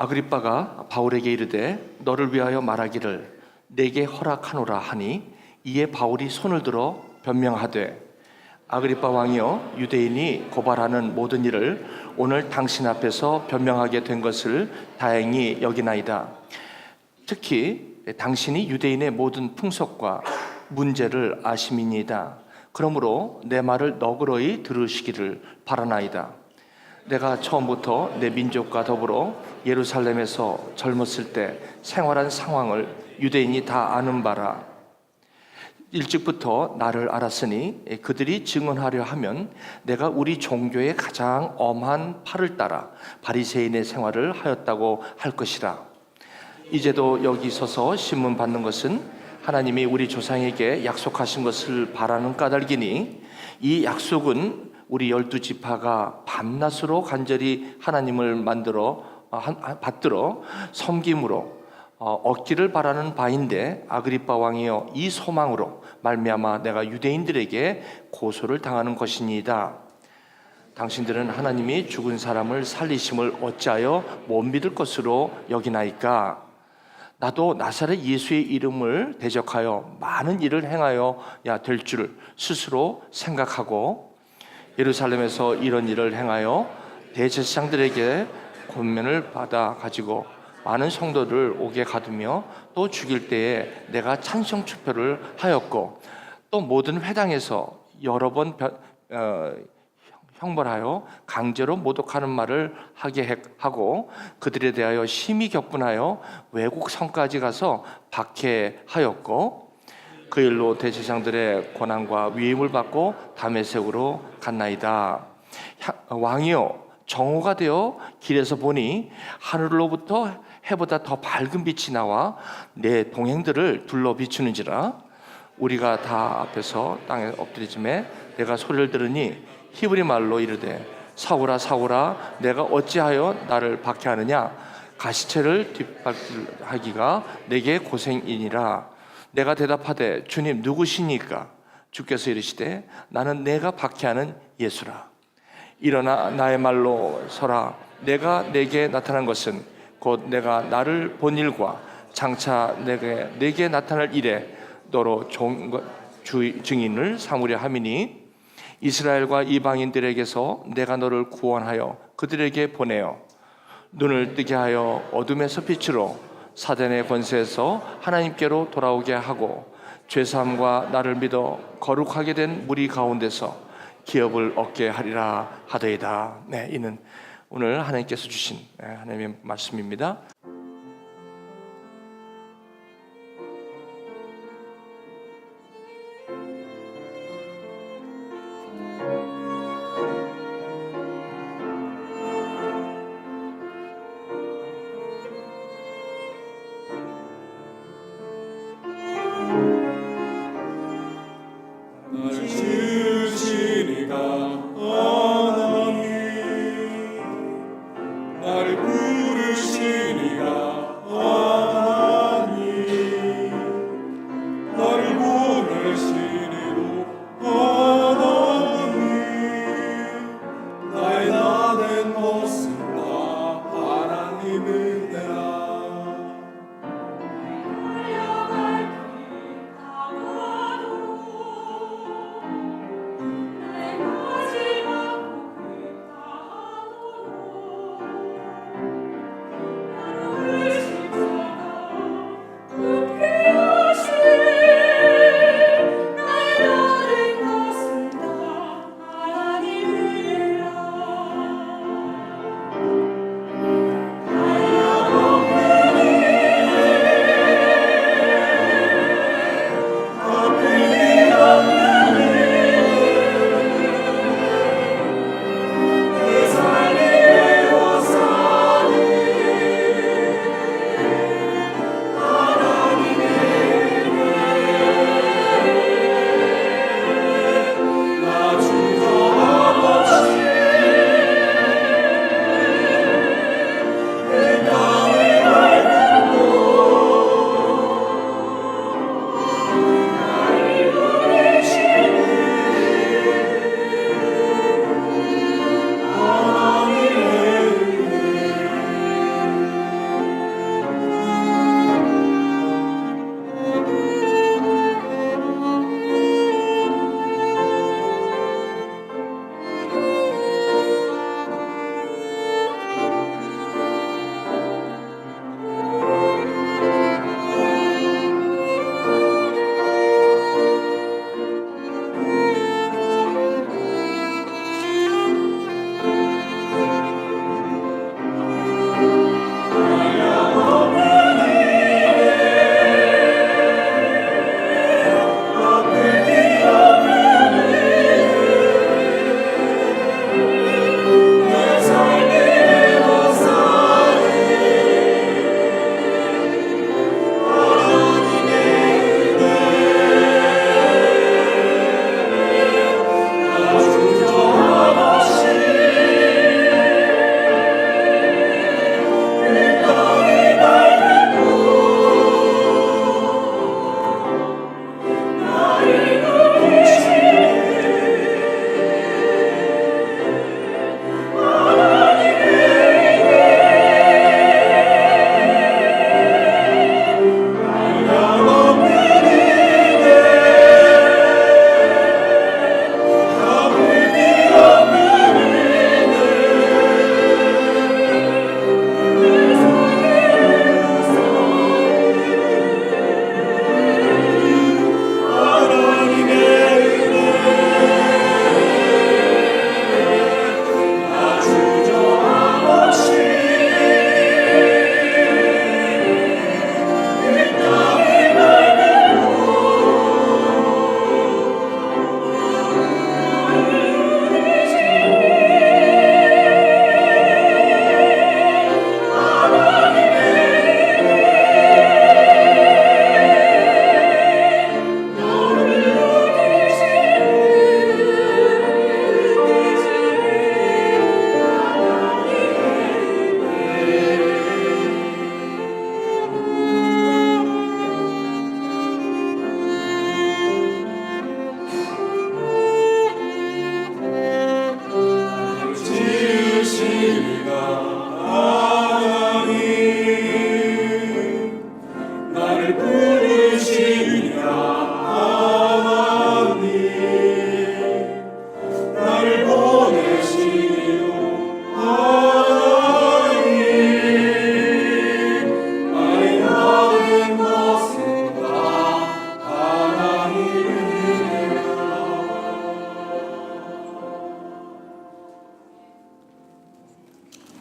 아그리빠가 바울에게 이르되 너를 위하여 말하기를 내게 허락하노라 하니, 이에 바울이 손을 들어 변명하되 아그리빠 왕이여, 유대인이 고발하는 모든 일을 오늘 당신 앞에서 변명하게 된 것을 다행히 여기나이다. 특히 당신이 유대인의 모든 풍속과 문제를 아심이니이다. 그러므로 내 말을 너그러이 들으시기를 바라나이다. 내가 처음부터 내 민족과 더불어 예루살렘에서 젊었을 때 생활한 상황을 유대인이 다 아는 바라. 일찍부터 나를 알았으니 그들이 증언하려 하면 내가 우리 종교의 가장 엄한 팔을 따라 바리새인의 생활을 하였다고 할 것이라. 이제도 여기 서서 신문 받는 것은 하나님이 우리 조상에게 약속하신 것을 바라는 까닭이니, 이 약속은 우리 12지파가 밤낮으로 간절히 하나님을 받들어 섬김으로 얻기를 바라는 바인데, 아그리빠 왕이여, 이 소망으로 말미암아 내가 유대인들에게 고소를 당하는 것이니이다. 당신들은 하나님이 죽은 사람을 살리심을 어찌하여 못 믿을 것으로 여기나이까? 나도 나사렛 예수의 이름을 대적하여 많은 일을 행하여야 될 줄 스스로 생각하고, 예루살렘에서 이런 일을 행하여 대제사장들에게 권면을 받아 가지고 많은 성도를 옥에 가두며 또 죽일 때에 내가 찬성 투표를 하였고, 또 모든 회당에서 여러 번 형벌하여 강제로 모독하는 말을 하게 하고, 그들에 대하여 심히 격분하여 외국 성까지 가서 박해하였고, 그 일로 대제사장들의 권한과 위임을 받고 다메섹으로 갔나이다. 왕이여, 정오가 되어 길에서 보니 하늘로부터 해보다 더 밝은 빛이 나와 내 동행들을 둘러 비추는지라. 우리가 다 앞에서 땅에 엎드리즘에 내가 소리를 들으니 히브리 말로 이르되 사울아 사울아, 내가 어찌하여 나를 박해하느냐? 가시체를 뒷받들하기가 내게 고생이니라. 내가 대답하되 주님 누구시니까? 주께서 이르시되 나는 내가 박해하는 예수라. 일어나 나의 말로 서라. 내가 내게 나타난 것은 곧 내가 나를 본 일과 장차 내게 나타날 일에 너로 증인을 삼으려 함이니, 이스라엘과 이방인들에게서 내가 너를 구원하여 그들에게 보내어 눈을 뜨게 하여 어둠에서 빛으로 사단의 권세에서 하나님께로 돌아오게 하고, 죄사함과 나를 믿어 거룩하게 된 무리 가운데서 기업을 얻게 하리라 하더이다. 네, 이는 오늘 하나님께서 주신 하나님의 말씀입니다. 나를 부르시니가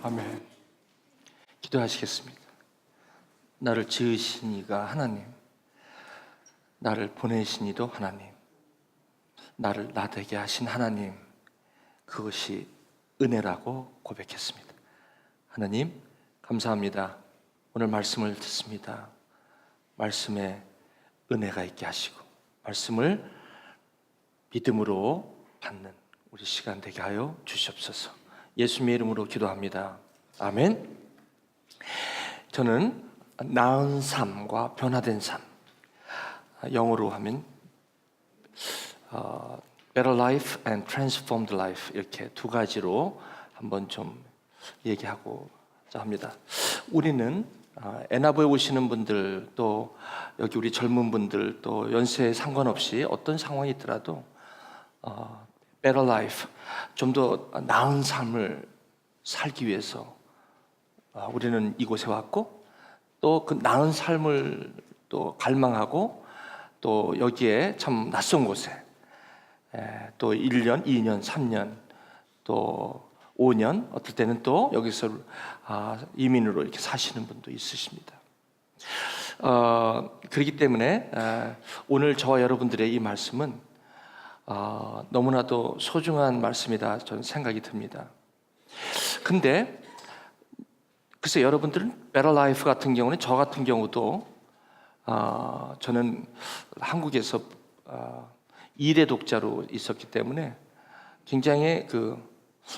아멘. 기도하시겠습니다. 나를 지으신 이가 하나님, 나를 보내신 이도 하나님, 나를 나되게 하신 하나님, 그것이 은혜라고 고백했습니다. 하나님 감사합니다. 오늘 말씀을 듣습니다. 말씀에 은혜가 있게 하시고 말씀을 믿음으로 받는 우리 시간 되게 하여 주시옵소서. 예수님의 이름으로 기도합니다. 아멘. 저는 나은 삶과 변화된 삶, 영어로 하면 Better Life and Transformed Life, 이렇게 두 가지로 한번 좀 얘기하고자 합니다. 우리는 에나브에 오시는 분들, 또 여기 우리 젊은 분들, 또 연세에 상관없이 어떤 상황이 있더라도 Better Life, 좀 더 나은 삶을 살기 위해서 우리는 이곳에 왔고, 또 그 나은 삶을 또 갈망하고, 또 여기에 참 낯선 곳에 또 1년, 2년, 3년, 또 5년, 어떨 때는 또 여기서 이민으로 이렇게 사시는 분도 있으십니다. 그렇기 때문에 오늘 저와 여러분들의 이 말씀은 너무나도 소중한 말씀이다 저는 생각이 듭니다. 근데 글쎄 여러분들은 Better Life 같은 경우는, 저 같은 경우도 저는 한국에서 일의 독자로 있었기 때문에 굉장히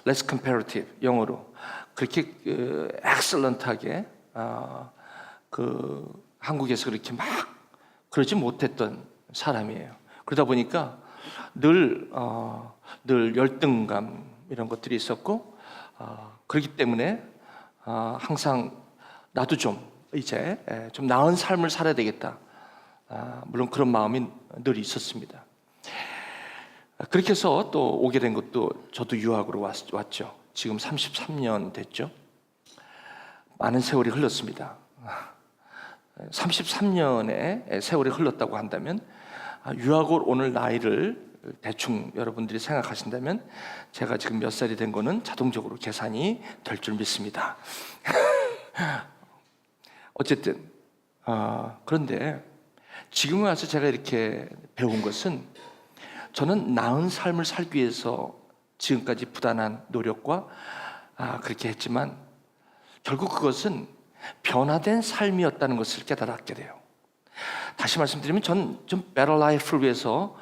less comparative, 영어로 그렇게 excellent하게 한국에서 그렇게 막 그러지 못했던 사람이에요. 그러다 보니까 늘 열등감 이런 것들이 있었고, 그렇기 때문에 항상 나도 이제 좀 나은 삶을 살아야 되겠다, 물론 그런 마음이 늘 있었습니다. 그렇게 해서 또 오게 된 것도, 저도 유학으로 왔죠. 지금 33년 됐죠. 많은 세월이 흘렀습니다. 33년의 세월이 흘렀다고 한다면, 유학을 오늘 나이를 대충 여러분들이 생각하신다면 제가 지금 몇 살이 된 거는 자동적으로 계산이 될 줄 믿습니다. 어쨌든 그런데 지금 와서 제가 이렇게 배운 것은, 저는 나은 삶을 살기 위해서 지금까지 부단한 노력과 그렇게 했지만 결국 그것은 변화된 삶이었다는 것을 깨달았게 돼요. 다시 말씀드리면 전 좀 better life를 위해서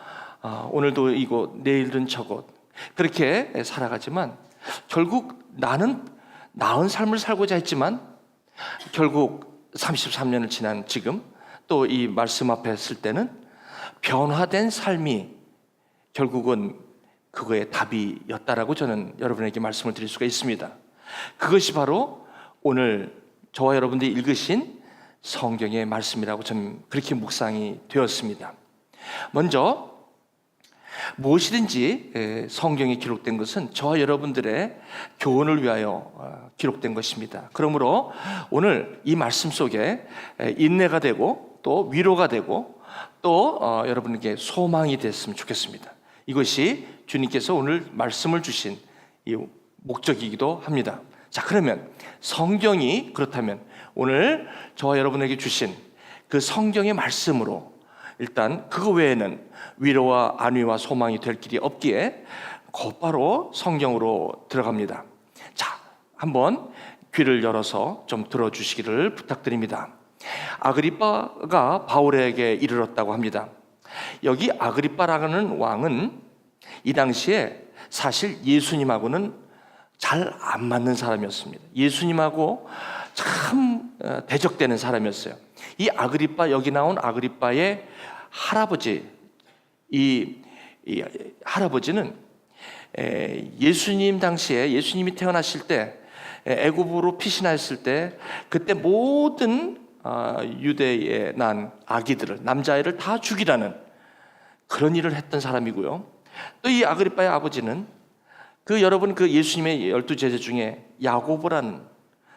오늘도 이곳, 내일은 저곳 그렇게 살아가지만, 결국 나는 나은 삶을 살고자 했지만 결국 33년을 지난 지금 또 이 말씀 앞에 했을 때는 변화된 삶이 결국은 그거의 답이었다라고 저는 여러분에게 말씀을 드릴 수가 있습니다. 그것이 바로 오늘 저와 여러분들이 읽으신 성경의 말씀이라고 저는 그렇게 묵상이 되었습니다. 먼저 무엇이든지 성경에 기록된 것은 저와 여러분들의 교훈을 위하여 기록된 것입니다. 그러므로 오늘 이 말씀 속에 인내가 되고 또 위로가 되고 또 여러분에게 소망이 됐으면 좋겠습니다. 이것이 주님께서 오늘 말씀을 주신 이 목적이기도 합니다. 자, 그러면 성경이 그렇다면 오늘 저와 여러분에게 주신 그 성경의 말씀으로 일단 그거 외에는 위로와 안위와 소망이 될 길이 없기에 곧바로 성경으로 들어갑니다. 자, 한번 귀를 열어서 좀 들어주시기를 부탁드립니다. 아그리빠가 바울에게 이르렀다고 합니다. 여기 아그리빠라는 왕은 이 당시에 사실 예수님하고는 잘 안 맞는 사람이었습니다. 예수님하고 참 대적되는 사람이었어요. 이 아그리빠, 여기 나온 아그리빠의 할아버지, 이 할아버지는 예수님 당시에, 예수님이 태어나실 때 애굽으로 피신하였을 때 그때 모든 유대에 난 아기들을, 남자아이를 다 죽이라는 그런 일을 했던 사람이고요. 또 이 아그리빠의 아버지는 여러분 예수님의 12제자 중에 야고보라는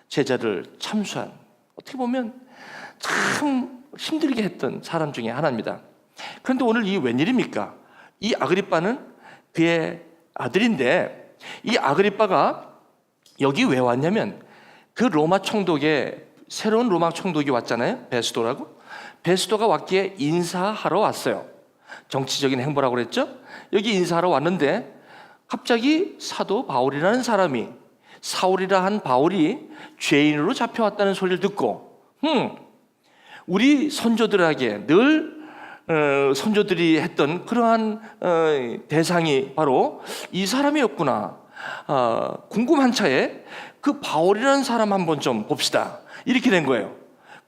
제자를 참수한, 어떻게 보면 참 힘들게 했던 사람 중에 하나입니다. 그런데 오늘 이 웬일입니까? 이 아그리빠는 그의 아들인데, 이 아그리빠가 여기 왜 왔냐면 그 로마 총독에 새로운 로마 총독이 왔잖아요. 베스도라고. 베스도가 왔기에 인사하러 왔어요. 정치적인 행보라고 그랬죠. 여기 인사하러 왔는데 갑자기 사도 바울이라는 사람이, 사울이라 한 바울이 죄인으로 잡혀왔다는 소리를 듣고 우리 선조들에게 늘 선조들이 했던 그러한 대상이 바로 이 사람이었구나. 궁금한 차에 그 바울이라는 사람 한번 좀 봅시다. 이렇게 된 거예요.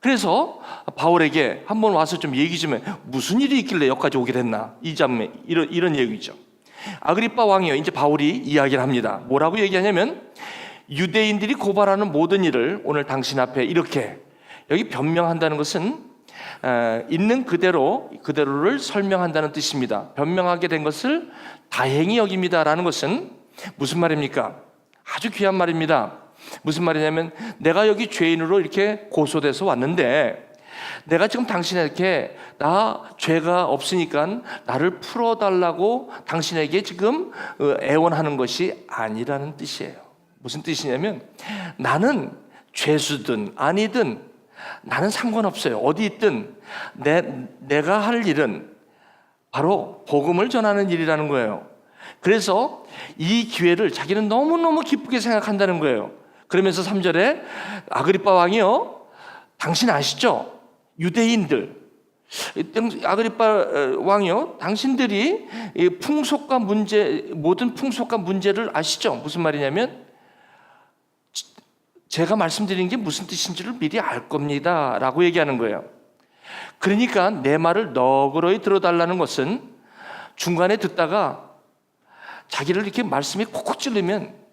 그래서 바울에게 한번 와서 좀 얘기 좀 해. 무슨 일이 있길래 여기까지 오게 됐나? 이 장면, 이런 얘기죠. 아그리빠 왕이요, 이제 바울이 이야기를 합니다. 뭐라고 얘기하냐면, 유대인들이 고발하는 모든 일을 오늘 당신 앞에 이렇게, 여기 변명한다는 것은 있는 그대로를 설명한다는 뜻입니다. 변명하게 된 것을 다행히 여깁니다라는 것은 무슨 말입니까? 아주 귀한 말입니다. 무슨 말이냐면, 내가 여기 죄인으로 이렇게 고소돼서 왔는데 내가 지금 당신에게 나 죄가 없으니까 나를 풀어달라고 당신에게 지금 애원하는 것이 아니라는 뜻이에요. 무슨 뜻이냐면, 나는 죄수든 아니든 나는 상관없어요. 어디 있든 내가 할 일은 바로 복음을 전하는 일이라는 거예요. 그래서 이 기회를 자기는 너무너무 기쁘게 생각한다는 거예요. 그러면서 3절에 아그리빠 왕이요, 당신 아시죠? 유대인들, 아그리빠 왕이요, 당신들이 풍속과 문제, 모든 풍속과 문제를 아시죠? 무슨 말이냐면, 제가 말씀드린 게 무슨 뜻인지를 미리 알 겁니다 라고 얘기하는 거예요. 그러니까 내 말을 너그러이 들어달라는 것은 중간에 듣다가 자기를 이렇게 말씀이 콕콕 찔르면,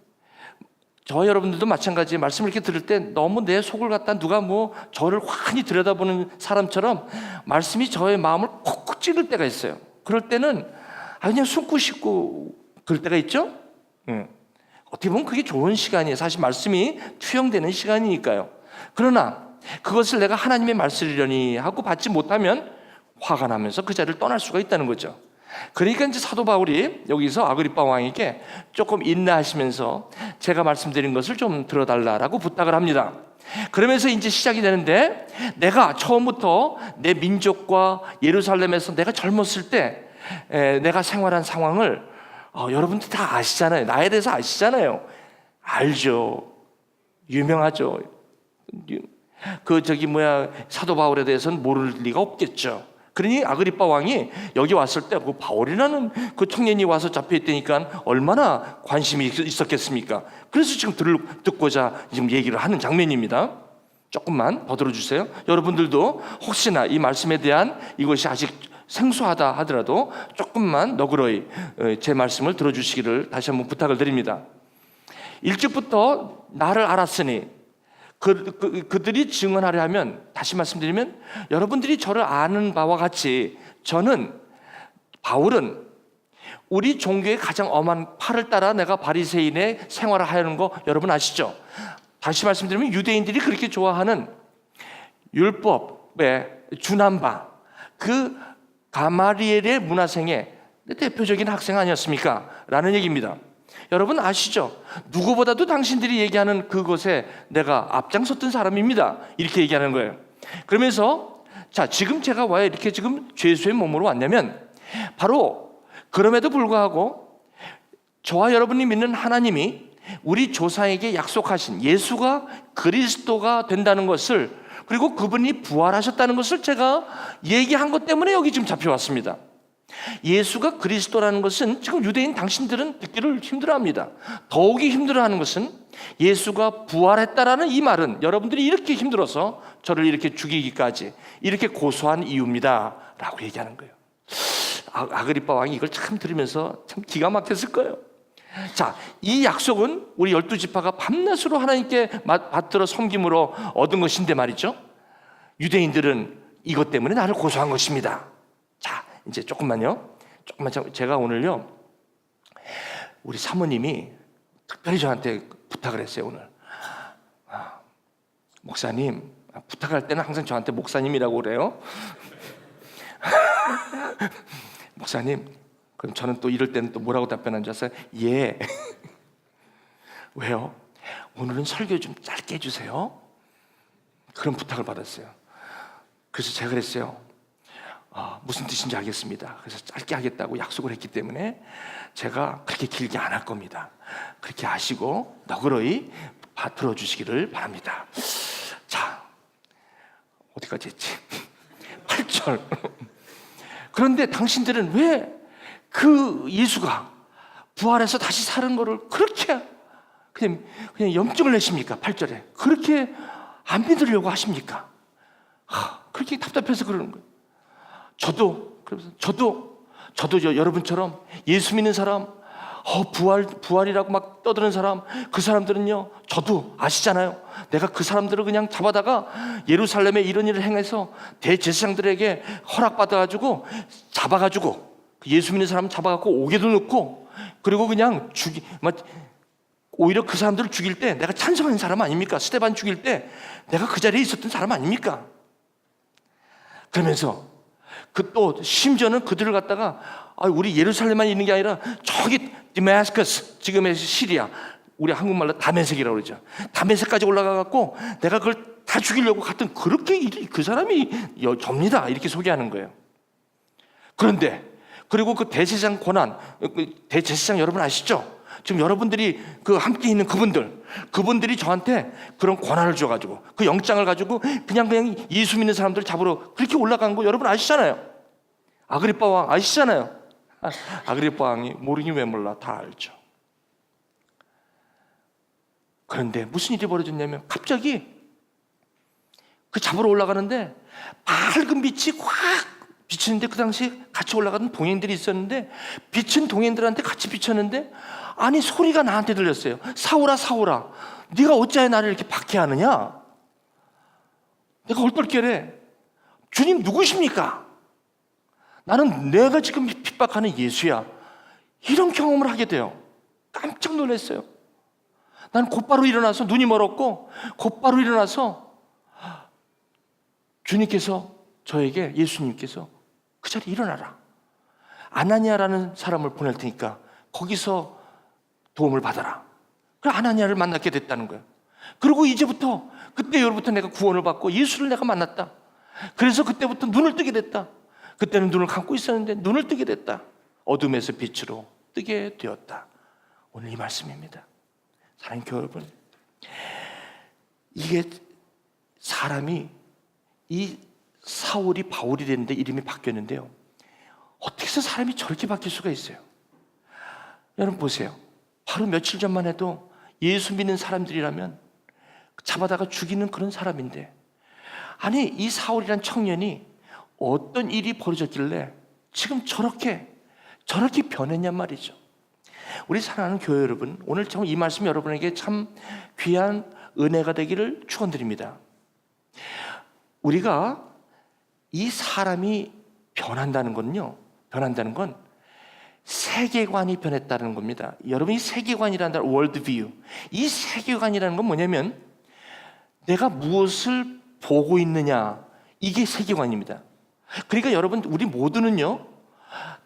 저 여러분들도 마찬가지예요. 말씀을 이렇게 들을 때 너무 내 속을 갖다 누가 저를 환히 들여다보는 사람처럼 말씀이 저의 마음을 콕콕 찌를 때가 있어요. 그럴 때는 그냥 숨고 싶고 그럴 때가 있죠. 어떻게 보면 그게 좋은 시간이에요. 사실 말씀이 투영되는 시간이니까요. 그러나 그것을 내가 하나님의 말씀이려니 하고 받지 못하면 화가 나면서 그 자리를 떠날 수가 있다는 거죠. 그러니까 이제 사도 바울이 여기서 아그리빠 왕에게 조금 인내하시면서 제가 말씀드린 것을 좀 들어달라라고 부탁을 합니다. 그러면서 이제 시작이 되는데, 내가 처음부터 내 민족과 예루살렘에서 내가 젊었을 때 내가 생활한 상황을 여러분들 다 아시잖아요. 나에 대해서 아시잖아요. 알죠. 유명하죠. 사도 바울에 대해서는 모를 리가 없겠죠. 그러니 아그리빠 왕이 여기 왔을 때 그 바울이라는 그 청년이 와서 잡혀 있다니까 얼마나 관심이 있었겠습니까? 그래서 지금 듣고자 지금 얘기를 하는 장면입니다. 조금만 더 들어주세요. 여러분들도 혹시나 이 말씀에 대한 이것이 아직 생소하다 하더라도 조금만 너그러이 제 말씀을 들어주시기를 다시 한번 부탁을 드립니다. 1절부터 나를 알았으니, 그들이 증언하려 하면, 다시 말씀드리면, 여러분들이 저를 아는 바와 같이 바울은 우리 종교의 가장 엄한 팔을 따라 내가 바리새인의 생활을 하려는 거 여러분 아시죠? 다시 말씀드리면 유대인들이 그렇게 좋아하는 율법에 준한 바, 그 가마리엘의 문화생의 대표적인 학생 아니었습니까? 라는 얘기입니다. 여러분 아시죠? 누구보다도 당신들이 얘기하는 그것에 내가 앞장섰던 사람입니다. 이렇게 얘기하는 거예요. 그러면서 자, 지금 제가 왜 이렇게 지금 죄수의 몸으로 왔냐면, 바로 그럼에도 불구하고 저와 여러분이 믿는 하나님이 우리 조상에게 약속하신 예수가 그리스도가 된다는 것을, 그리고 그분이 부활하셨다는 것을 제가 얘기한 것 때문에 여기 지금 잡혀왔습니다. 예수가 그리스도라는 것은 지금 유대인 당신들은 듣기를 힘들어합니다. 더욱이 힘들어하는 것은 예수가 부활했다라는 이 말은 여러분들이 이렇게 힘들어서 저를 이렇게 죽이기까지 이렇게 고소한 이유입니다 라고 얘기하는 거예요. 아그리빠 왕이 이걸 참 들으면서 참 기가 막혔을 거예요. 자, 이 약속은 우리 12지파가 밤낮으로 하나님께 받들어 섬김으로 얻은 것인데 말이죠, 유대인들은 이것 때문에 나를 고소한 것입니다. 자, 이제 조금만 제가 오늘요, 우리 사모님이 특별히 저한테 부탁을 했어요. 오늘 목사님, 부탁할 때는 항상 저한테 목사님이라고 그래요. 목사님, 그럼 저는 또 이럴 때는 또 뭐라고 답변한 줄 아세요? 예. 왜요? 오늘은 설교 좀 짧게 해주세요. 그런 부탁을 받았어요. 그래서 제가 그랬어요. 무슨 뜻인지 알겠습니다. 그래서 짧게 하겠다고 약속을 했기 때문에 제가 그렇게 길게 안 할 겁니다. 그렇게 하시고 너그러이 들어주시기를 바랍니다. 자, 어디까지 했지? 8절. 그런데 당신들은 왜 그 예수가 부활해서 다시 사는 거를 그렇게 그냥 염증을 내십니까? 8절에 그렇게 안 믿으려고 하십니까? 그렇게 답답해서 그러는 거예요. 저도 여러분처럼 예수 믿는 사람, 부활이라고 막 떠드는 사람, 그 사람들은요, 저도 아시잖아요. 내가 그 사람들을 그냥 잡아다가 예루살렘에 이런 일을 행해서 대제사장들에게 허락받아가지고 잡아가지고 예수 믿는 사람 잡아갖고 옥에도 넣고, 그리고 그냥 오히려 그 사람들을 죽일 때 내가 찬성한 사람 아닙니까? 스데반 죽일 때 내가 그 자리에 있었던 사람 아닙니까? 그러면서 또 심지어는 그들을 갖다가 우리 예루살렘만 있는 게 아니라 저기 디마스커스, 지금의 시리아, 우리 한국말로 다메섹이라고 그러죠. 다메섹까지 올라가갖고 내가 그걸 다 죽이려고 갔던, 그렇게 그 사람이 접니다, 이렇게 소개하는 거예요. 그런데 그리고 그 대제사장 권한, 대제사장 여러분 아시죠? 지금 여러분들이 그 함께 있는 그분들이 저한테 그런 권한을 줘가지고 그 영장을 가지고 그냥 예수 믿는 사람들 잡으러 그렇게 올라간 거 여러분 아시잖아요. 아그리빠 왕 아시잖아요. 아그리빠 왕이 모르긴 왜 몰라, 다 알죠. 그런데 무슨 일이 벌어졌냐면 갑자기 그 잡으러 올라가는데 밝은 빛이 확 비치는데, 그 당시에 같이 올라가던 동행들이 있었는데 비친 동행들한테 같이 비쳤는데, 아니 소리가 나한테 들렸어요. 사울아 사울아, 네가 어찌하여 나를 이렇게 박해하느냐? 내가 얼떨결에 주님 누구십니까? 나는 내가 지금 핍박하는 예수야. 이런 경험을 하게 돼요. 깜짝 놀랐어요. 나는 곧바로 일어나서, 눈이 멀었고 곧바로 일어나서 주님께서 저에게, 예수님께서 그 자리에 일어나라, 아나니아라는 사람을 보낼 테니까 거기서 도움을 받아라. 그래서 아나니아를 만나게 됐다는 거예요. 그리고 이제부터, 그때부터 내가 구원을 받고 예수를 내가 만났다. 그래서 그때부터 눈을 뜨게 됐다. 그때는 눈을 감고 있었는데 눈을 뜨게 됐다. 어둠에서 빛으로 뜨게 되었다. 오늘 이 말씀입니다. 사랑하는 교회 여러분, 이게 사람이, 이 사울이 바울이 됐는데 이름이 바뀌었는데요, 어떻게 해서 사람이 저렇게 바뀔 수가 있어요? 여러분 보세요. 바로 며칠 전만 해도 예수 믿는 사람들이라면 잡아다가 죽이는 그런 사람인데, 아니 이 사울이란 청년이 어떤 일이 벌어졌길래 지금 저렇게 변했냔 말이죠. 우리 사랑하는 교회 여러분, 오늘 참 이 말씀 여러분에게 참 귀한 은혜가 되기를 축원드립니다. 우리가 이 사람이 변한다는 건 세계관이 변했다는 겁니다. 여러분, 이 세계관이라는 단어, 월드뷰, 이 세계관이라는 건 뭐냐면 내가 무엇을 보고 있느냐, 이게 세계관입니다. 그러니까 여러분, 우리 모두는요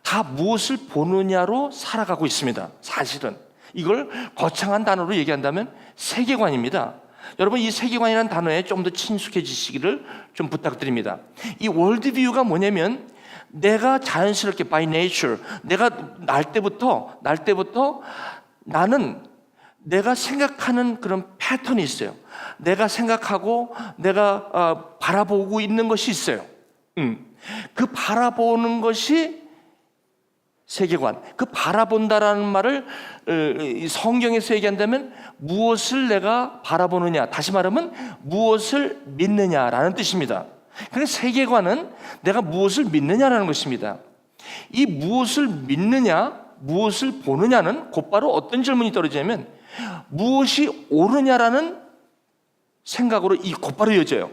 다 무엇을 보느냐로 살아가고 있습니다. 사실은 이걸 거창한 단어로 얘기한다면 세계관입니다. 여러분, 이 세계관이라는 단어에 좀 더 친숙해지시기를 좀 부탁드립니다. 이 월드뷰가 뭐냐면 내가 자연스럽게 by nature, 내가 날 때부터 나는 내가 생각하는 그런 패턴이 있어요. 내가 생각하고 내가 바라보고 있는 것이 있어요. 그 바라보는 것이 세계관. 그 바라본다라는 말을 성경에서 얘기한다면 무엇을 내가 바라보느냐, 다시 말하면 무엇을 믿느냐라는 뜻입니다. 그래서 세계관은 내가 무엇을 믿느냐라는 것입니다. 이 무엇을 믿느냐, 무엇을 보느냐는 곧바로 어떤 질문이 떨어지냐면 무엇이 옳으냐라는 생각으로 곧바로 이어져요.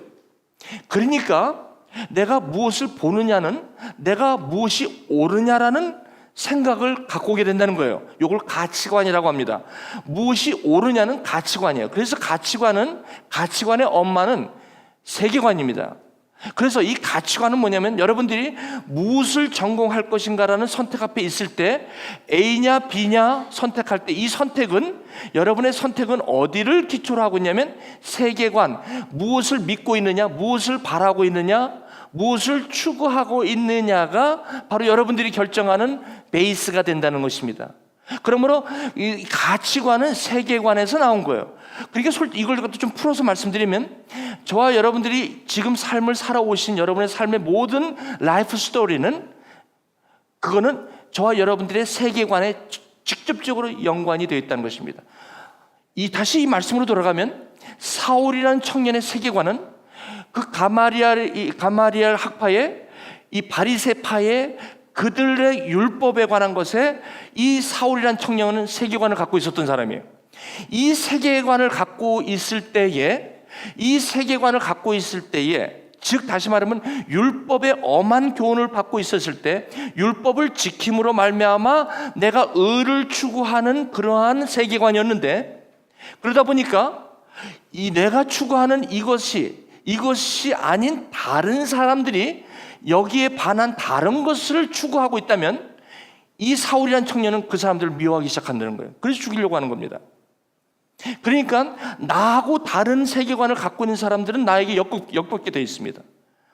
그러니까 내가 무엇을 보느냐는 내가 무엇이 옳으냐라는 생각을 갖고 오게 된다는 거예요. 이걸 가치관이라고 합니다. 무엇이 옳으냐는 가치관이에요. 그래서 가치관의 엄마는 세계관입니다. 그래서 이 가치관은 뭐냐면 여러분들이 무엇을 전공할 것인가라는 선택 앞에 있을 때 A냐 B냐 선택할 때 이 선택은 여러분의 선택은 어디를 기초로 하고 있냐면 세계관, 무엇을 믿고 있느냐, 무엇을 바라고 있느냐, 무엇을 추구하고 있느냐가 바로 여러분들이 결정하는 베이스가 된다는 것입니다. 그러므로 이 가치관은 세계관에서 나온 거예요. 그러니까 이걸 좀 풀어서 말씀드리면 저와 여러분들이 지금 삶을 살아오신 여러분의 삶의 모든 라이프 스토리는 그거는 저와 여러분들의 세계관에 직접적으로 연관이 되어 있다는 것입니다. 다시 이 말씀으로 돌아가면 사울이라는 청년의 세계관은 그 가마리알 학파의 이 바리새파의 그들의 율법에 관한 것에 이 사울이라는 청년은 세계관을 갖고 있었던 사람이에요. 이 세계관을 갖고 있을 때에 즉 다시 말하면 율법의 엄한 교훈을 받고 있었을 때 율법을 지킴으로 말미암아 내가 의를 추구하는 그러한 세계관이었는데, 그러다 보니까 이 내가 추구하는 이것이 아닌 다른 사람들이 여기에 반한 다른 것을 추구하고 있다면 이 사울이라는 청년은 그 사람들을 미워하기 시작한다는 거예요. 그래서 죽이려고 하는 겁니다. 그러니까 나하고 다른 세계관을 갖고 있는 사람들은 나에게 엿벗게 되어 있습니다.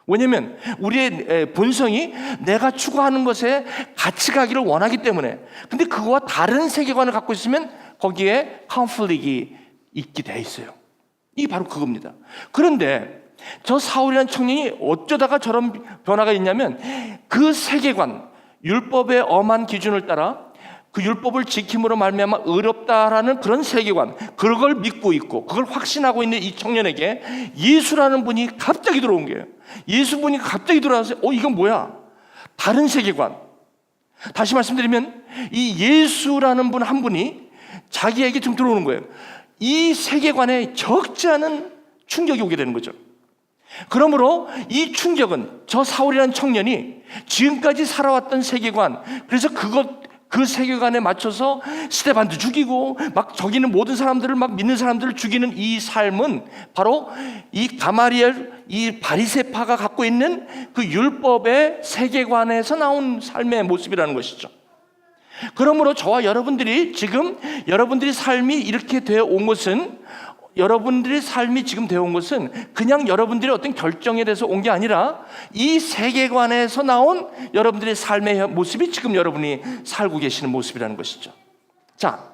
왜냐하면 우리의 본성이 내가 추구하는 것에 같이 가기를 원하기 때문에. 근데 그거와 다른 세계관을 갖고 있으면 거기에 컨플릭이 있게 되어 있어요. 이게 바로 그겁니다. 그런데 저 사울이라는 청년이 어쩌다가 저런 변화가 있냐면 그 세계관, 율법의 엄한 기준을 따라 그 율법을 지킴으로 말미암아 의롭다라는 그런 세계관, 그걸 믿고 있고 그걸 확신하고 있는 이 청년에게 예수라는 분이 갑자기 들어온 거예요. 예수분이 갑자기 들어와서 이건 뭐야? 다른 세계관. 다시 말씀드리면 이 예수라는 분 한 분이 자기에게 좀 들어오는 거예요. 이 세계관에 적지 않은 충격이 오게 되는 거죠. 그러므로 이 충격은 저 사울이라는 청년이 지금까지 살아왔던 세계관, 그래서 그 세계관에 맞춰서 스데반도 죽이고 막 저기는 모든 사람들을 막 믿는 사람들을 죽이는 이 삶은 바로 이 가마리엘, 이 바리새파가 갖고 있는 그 율법의 세계관에서 나온 삶의 모습이라는 것이죠. 그러므로 저와 여러분들이 지금 여러분들의 삶이 이렇게 되어 온 것은, 여러분들의 삶이 지금 되어 온 것은 그냥 여러분들의 어떤 결정에 대해서 온 게 아니라 이 세계관에서 나온 여러분들의 삶의 모습이 지금 여러분이 살고 계시는 모습이라는 것이죠. 자,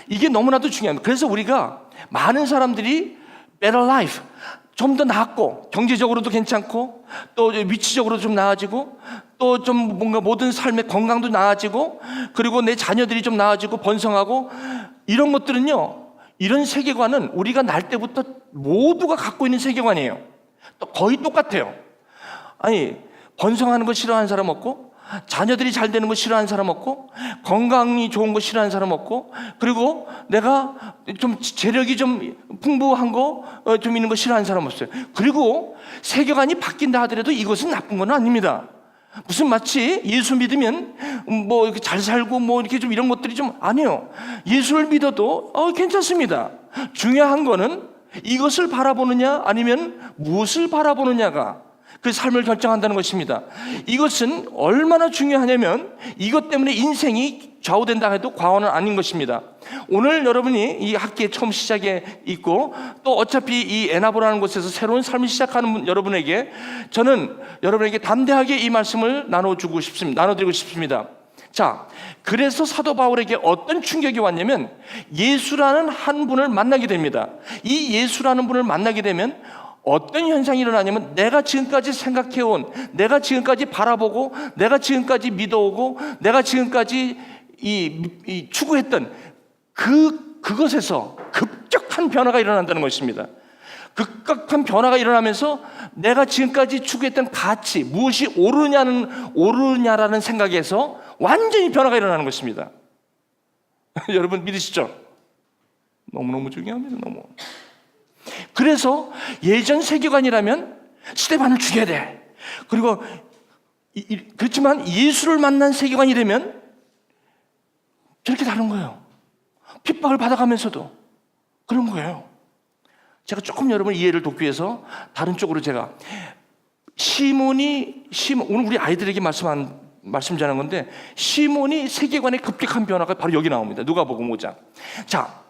이게 너무나도 중요합니다. 그래서 우리가 많은 사람들이 better life, 좀 더 나았고 경제적으로도 괜찮고 또 위치적으로도 좀 나아지고 또 좀 뭔가 모든 삶의 건강도 나아지고 그리고 내 자녀들이 좀 나아지고 번성하고 이런 것들은요, 이런 세계관은 우리가 날 때부터 모두가 갖고 있는 세계관이에요. 또 거의 똑같아요. 아니, 번성하는 거 싫어하는 사람 없고, 자녀들이 잘 되는 거 싫어하는 사람 없고, 건강이 좋은 거 싫어하는 사람 없고, 그리고 내가 좀 재력이 좀 풍부한 거 좀 있는 거 싫어하는 사람 없어요. 그리고 세계관이 바뀐다 하더라도 이것은 나쁜 건 아닙니다. 무슨 마치 예수 믿으면 뭐 이렇게 잘 살고 뭐 이렇게 좀 이런 것들이 좀 아니에요. 예수를 믿어도 괜찮습니다. 중요한 거는 이것을 바라보느냐 아니면 무엇을 바라보느냐가 그 삶을 결정한다는 것입니다. 이것은 얼마나 중요하냐면 이것 때문에 인생이 좌우된다 해도 과언은 아닌 것입니다. 오늘 여러분이 이 학기에 처음 시작에 있고 또 어차피 이 에나보라는 곳에서 새로운 삶을 시작하는 여러분에게 저는 여러분에게 담대하게 이 말씀을 나눠드리고 싶습니다. 자, 그래서 사도 바울에게 어떤 충격이 왔냐면 예수라는 한 분을 만나게 됩니다. 이 예수라는 분을 만나게 되면 어떤 현상이 일어나냐면 내가 지금까지 생각해온, 내가 지금까지 바라보고, 내가 지금까지 믿어오고, 내가 지금까지 이 추구했던 그것에서 급격한 변화가 일어난다는 것입니다. 급격한 변화가 일어나면서 내가 지금까지 추구했던 가치, 무엇이 옳으냐라는 생각에서 완전히 변화가 일어나는 것입니다. 여러분 믿으시죠? 너무너무 중요합니다. 너무. 그래서 예전 세계관이라면 스데반을 죽여야 돼. 그리고 그렇지만 예수를 만난 세계관이 되면 저렇게 다른 거예요. 핍박을 받아가면서도 그런 거예요. 제가 조금 여러분 이해를 돕기 위해서 다른 쪽으로 제가 시몬 오늘 우리 아이들에게 말씀 전한 건데, 시몬이 세계관의 급격한 변화가 바로 여기 나옵니다. 누가복음 5장. 자,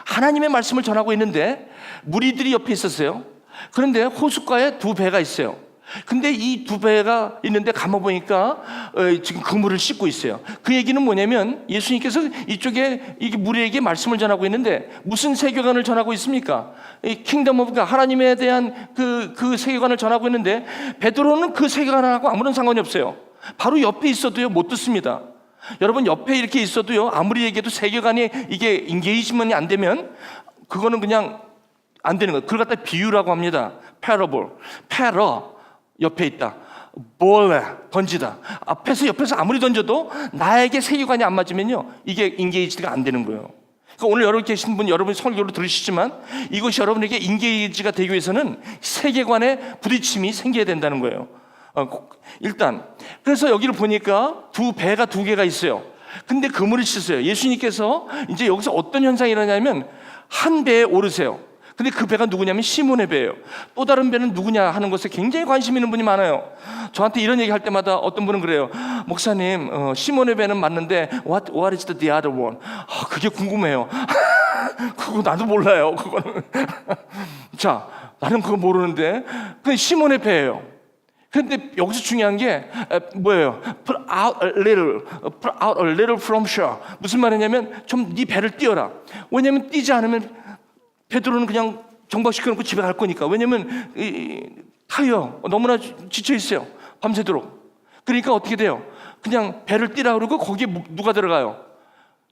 하나님의 말씀을 전하고 있는데 무리들이 옆에 있었어요. 그런데 호숫가에 두 배가 있어요. 근데 이 두 배가 있는데 가만보니까 지금 그물을 씻고 있어요. 그 얘기는 뭐냐면 예수님께서 이쪽에 무리에게 말씀을 전하고 있는데 무슨 세계관을 전하고 있습니까? 킹덤 오브 갓, 하나님에 대한 그 세계관을 전하고 있는데 베드로는 그 세계관하고 아무런 상관이 없어요. 바로 옆에 있어도요 못 듣습니다. 여러분, 옆에 이렇게 있어도요 아무리 얘기해도 세계관이 이게 인게이지먼이 안 되면 그거는 그냥 안 되는 거예요. 그걸 갖다 비유라고 합니다. 패러볼, 패러 옆에 있다, 볼레 던지다. 옆에서 아무리 던져도 나에게 세계관이 안 맞으면요 이게 인게이지가 안 되는 거예요. 그러니까 오늘 여러분 계신 분, 여러분이 설교를 들으시지만 이것이 여러분에게 인게이지가 되기 위해서는 세계관의 부딪힘이 생겨야 된다는 거예요. 일단 그래서 여기를 보니까 두 배가 두 개가 있어요. 근데 그물을 씻어요. 예수님께서 이제 여기서 어떤 현상이 일어나냐면 한 배에 오르세요. 근데 그 배가 누구냐면 시몬의 배예요. 또 다른 배는 누구냐 하는 것에 굉장히 관심 있는 분이 많아요. 저한테 이런 얘기 할 때마다 어떤 분은 그래요. 목사님, 시몬의 배는 맞는데 what is the other one? 그게 궁금해요. 그거 나도 몰라요. 그거는. 자, 나는 그거 모르는데. 근데 시몬의 배예요. 그런데 여기서 중요한 게 뭐예요? Put out a little from shore. 무슨 말이냐면 좀 네 배를 띄워라. 왜냐면 띄지 않으면 베드로는 그냥 정박시켜놓고 집에 갈 거니까. 왜냐면 타요. 너무나 지쳐 있어요. 밤새도록. 그러니까 어떻게 돼요? 그냥 배를 띄라 그러고 거기에 누가 들어가요?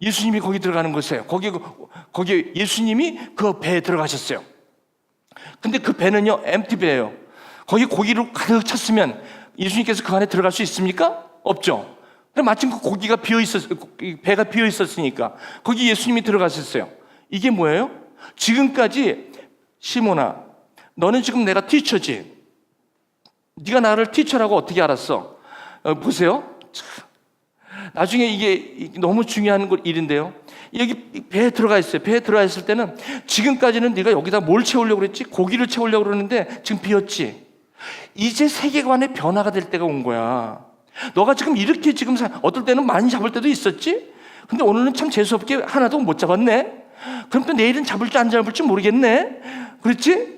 예수님이 거기 들어가는 것이에요. 거기 예수님이 그 배에 들어가셨어요. 근데 그 배는요 empty 배예요. 거기 고기로 가득 찼으면 예수님께서 그 안에 들어갈 수 있습니까? 없죠. 마침 그 배가 비어 있었으니까 거기 예수님이 들어가셨어요. 이게 뭐예요? 지금까지 시몬아, 너는 지금 내가 티처지. 네가 나를 티처라고 어떻게 알았어? 보세요. 나중에 이게 너무 중요한 일인데요. 여기 배에 들어가 있어요. 배에 들어가 있을 때는 지금까지는 네가 여기다 뭘 채우려고 그랬지? 고기를 채우려고 그러는데 지금 비었지. 이제 세계관의 변화가 될 때가 온 거야. 너가 지금 이렇게 지금 어떨 때는 많이 잡을 때도 있었지? 근데 오늘은 참 재수없게 하나도 못 잡았네. 그럼 또 내일은 잡을지 안 잡을지 모르겠네. 그렇지?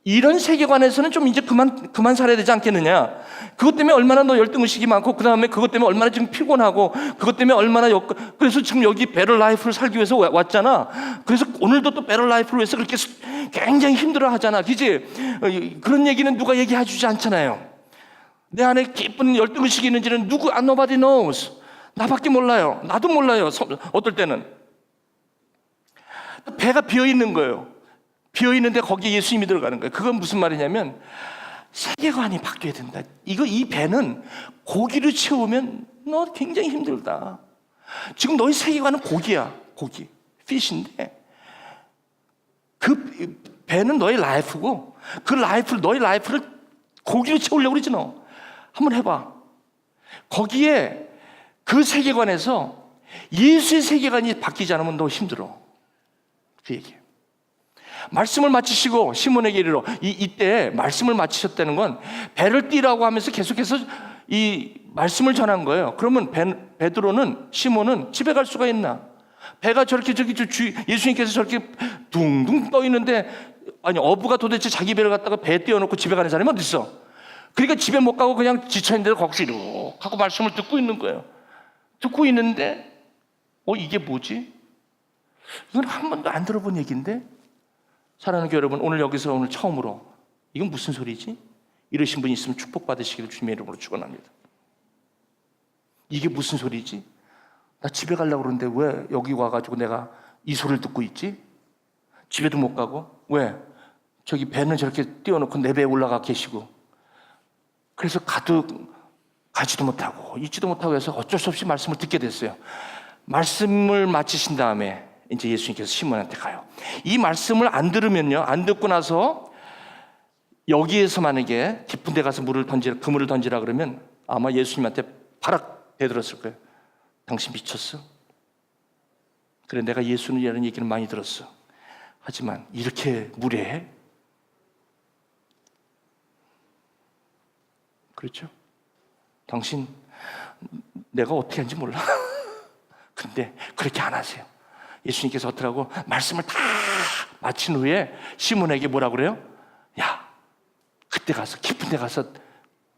이런 세계관에서는 좀 이제 그만 살아야 되지 않겠느냐. 그것 때문에 얼마나 너 열등의식이 많고, 그 다음에 그것 때문에 얼마나 지금 피곤하고, 그것 때문에 얼마나 그래서 지금 여기 베럴 라이프를 살기 위해서 왔잖아. 그래서 오늘도 또 베럴 라이프를 위해서 그렇게 굉장히 힘들어 하잖아. 그지? 그런 얘기는 누가 얘기해 주지 않잖아요. 내 안에 깊은 열등의식이 있는지는 nobody knows. 나밖에 몰라요. 나도 몰라요. 어떨 때는. 배가 비어있는 거예요. 비어있는데 거기에 예수님이 들어가는 거예요. 그건 무슨 말이냐면 세계관이 바뀌어야 된다. 이 배는 고기를 채우면 너 굉장히 힘들다. 지금 너희 세계관은 고기야. 고기, 피쉬인데 그 배는 너의 라이프고 너희 라이프를 고기로 채우려고 그러지 너. 한번 해봐. 거기에 그 세계관에서 예수의 세계관이 바뀌지 않으면 너 힘들어. 그 얘기예요. 말씀을 마치시고 시몬에게 이르러 이때 말씀을 마치셨다는 건 배를 띄라고 하면서 계속해서 이 말씀을 전한 거예요. 그러면 베드로는, 시몬은 집에 갈 수가 있나? 배가 저렇게 예수님께서 저렇게 둥둥 떠 있는데, 아니 어부가 도대체 자기 배를 갖다가 배에 띄워놓고 집에 가는 사람이 어디 있어? 그러니까 집에 못 가고 그냥 지쳐있는데 거기서 이렇게 하고 말씀을 듣고 있는 거예요. 듣고 있는데 이게 뭐지? 이건 한 번도 안 들어본 얘기인데, 사랑하는 교회 여러분, 오늘 처음으로 이건 무슨 소리지? 이러신 분이 있으면 축복받으시기를 주님의 이름으로 축원합니다. 이게 무슨 소리지? 나 집에 가려고 그러는데 왜 여기 와가지고 내가 이 소리를 듣고 있지? 집에도 못 가고, 왜? 저기 배는 저렇게 띄워놓고 내 배에 올라가 계시고, 그래서 가지도 못하고 있지도 못하고 해서 어쩔 수 없이 말씀을 듣게 됐어요. 말씀을 마치신 다음에 이제 예수님께서 시몬한테 가요. 이 말씀을 안 들으면요, 안 듣고 나서 여기에서 만약에 깊은 데 가서 그물을 던지라 그러면 아마 예수님한테 바락 대들었을 거예요. 당신 미쳤어? 그래, 내가 예수님이라는 얘기를 많이 들었어. 하지만 이렇게 무례해? 그렇죠? 당신 내가 어떻게 하는지 몰라. 근데 그렇게 안 하세요. 예수님께서 어떠라고 말씀을 다 마친 후에 시몬에게 뭐라 그래요? 야, 그때 가서 깊은 데 가서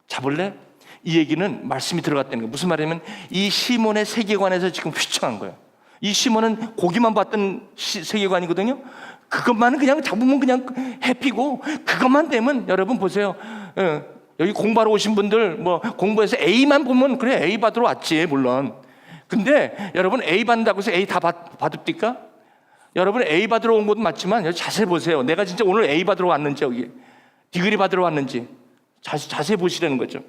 잡을래? 이 얘기는 말씀이 들어갔다는 거예요. 무슨 말이냐면 이 시몬의 세계관에서 지금 휘청한 거예요. 이 시몬은 고기만 봤던 세계관이거든요. 그것만은 그냥 잡으면 그냥 해피고, 그것만 되면 여러분 보세요. 여기 공부하러 오신 분들 뭐 공부해서 A만 보면 그래, A 받으러 왔지 물론. 근데 여러분 A 받는다고 해서 A 다 받읍니까? 여러분 A 받으러 온 것도 맞지만 여기 자세히 보세요. 내가 진짜 오늘 A 받으러 왔는지, 여기 디그리 받으러 왔는지 자세히 보시라는 거죠.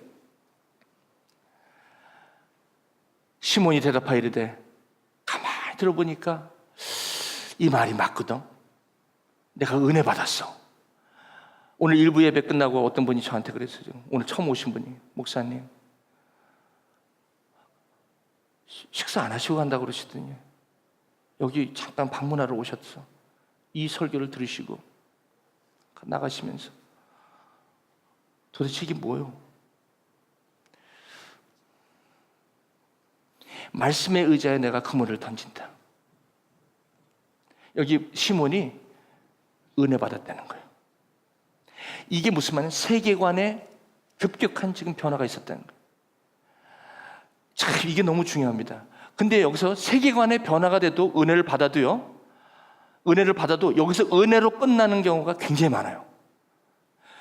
시몬이 대답하여 이르되, 가만히 들어보니까 이 말이 맞거든. 내가 은혜 받았어. 오늘 일부 예배 끝나고 어떤 분이 저한테 그랬어요. 오늘 처음 오신 분이, 목사님 식사 안 하시고 간다고 그러시더니 여기 잠깐 방문하러 오셨어. 이 설교를 들으시고 나가시면서 도대체 이게 뭐예요? 말씀의 의자에 내가 그물을 던진다. 여기 시몬이 은혜 받았다는 거예요. 이게 무슨 말이냐면 세계관에 급격한 지금 변화가 있었다는 거예요. 참 이게 너무 중요합니다. 근데 여기서 세계관의 변화가 돼도 은혜를 받아도 여기서 은혜로 끝나는 경우가 굉장히 많아요.